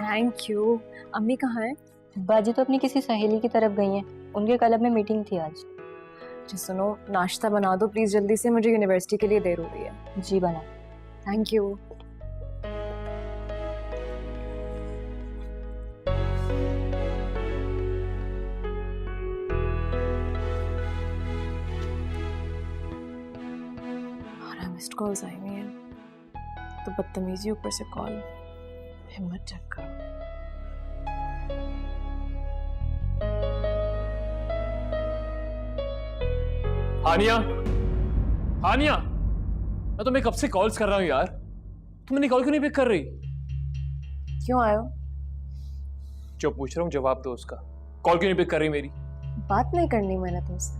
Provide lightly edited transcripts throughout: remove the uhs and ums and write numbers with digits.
Thank you. अम्मी कहाँ है? बाजी तो अपनी किसी सहेली की तरफ गई हैं। उनके क्लब में मीटिंग थी आज। जी सुनो, नाश्ता बना दो प्लीज जल्दी से, मुझे यूनिवर्सिटी के लिए देर हो रही है। जी बना। Thank you. मिस्ड कॉल्स आई हुई हैं तो बदतमीजी ऊपर से कॉल। हिम्मत चेक करो। हानिया, हानिया, मैं तुम्हें कब से कॉल्स कर रहा हूँ यार, तुम मेरी कॉल क्यों नहीं पिक कर रही? क्यों आए हो? जो पूछ रहा हूँ जवाब दो उसका। कॉल क्यों नहीं पिक कर रही मेरी? बात नहीं करनी मैंने तुमसे।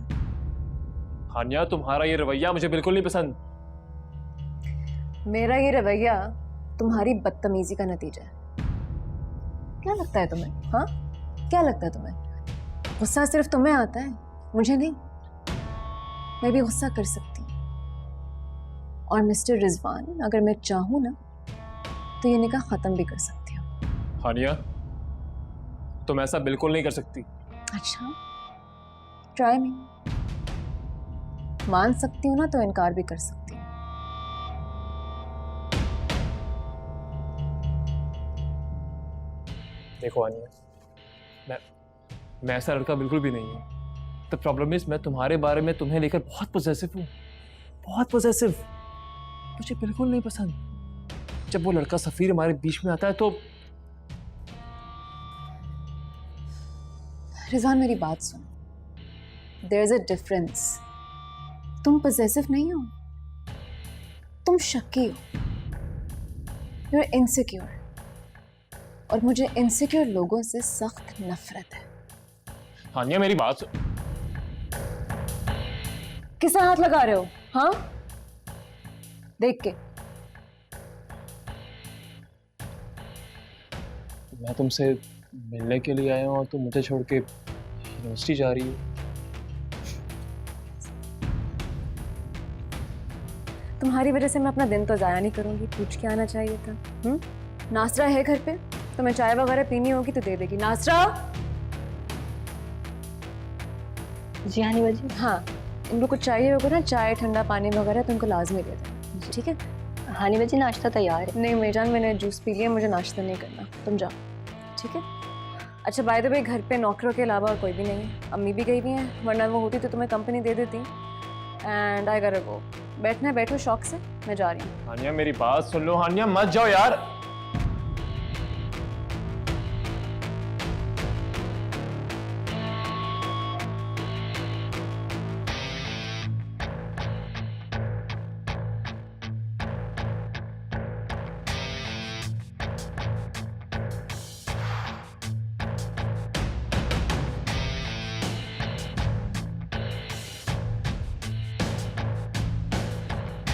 हानिया, तुम्हारा ये रवैया मुझे बिल्कुल नहीं पसंद। मेरा ये रवैया तुम्हारी बदतमीजी का नतीजा है। क्या लगता है तुम्हें? हाँ, क्या लगता है तुम्हें? गुस्सा सिर्फ तुम्हें आता है, मुझे नहीं। मैं भी गुस्सा कर सकती हूँ। और मिस्टर रिजवान, अगर मैं चाहूँ ना तो ये निकाह खत्म भी कर सकती हूँ। हानिया, तुम ऐसा बिल्कुल नहीं कर सकती। अच्छा, ट्राई मी। मान सकती हूँ ना तो इनकार भी कर सकती हूँ। देखो हानिया, मैं ऐसा लड़का बिल्कुल भी नहीं हूँ। द प्रॉब्लम इज, मैं तुम्हारे बारे में तुम्हें लेकर बहुत पॉसेसिव हूँ, बहुत पॉसेसिव। मुझे बिल्कुल नहीं पसंद जब वो लड़का सफीर हमारे बीच में आता है तो। रिजवान मेरी बात सुनो। There is a difference. तुम पॉसेसिव नहीं हो, तुम शक्की हो। यू आर इनसिक्योर, और मुझे इनसिक्योर लोगों से सख्त नफरत है। हानिया मेरी बात सुन। किसे हाथ लगा रहे हो? हाँ, देख के। मैं तुमसे मिलने के लिए आया हूँ और तुम मुझे छोड़ के यूनिवर्सिटी जा रही हो। तुम्हारी वजह से मैं अपना दिन तो जाया नहीं करूंगी। पूछ के आना चाहिए था। नासरा है घर पे, तो मैं चाय वगैरह पीनी होगी तो दे देगी। नासरा। जी हानी बाजी। हाँ, इनको कुछ चाहिए होगा ना, चाय ठंडा पानी वगैरह, तो उनको लाजमी दे देना, ठीक है? हानी बाजी नाश्ता तैयार है। नहीं मेरी जान, मैंने जूस पी लिया, मुझे नाश्ता नहीं करना, तुम जाओ, ठीक है? अच्छा बाय द वे, घर पे नौकरों के अलावा और कोई भी नहीं है। अम्मी भी गई हुई हैं, वरना वो होती तो तुम्हें कंपनी दे देती। And I got to go. बैठना है बैठो शौक से, मैं जा रही हूँ। हानिया मेरी बात सुन लो। हानिया मत जाओ यार।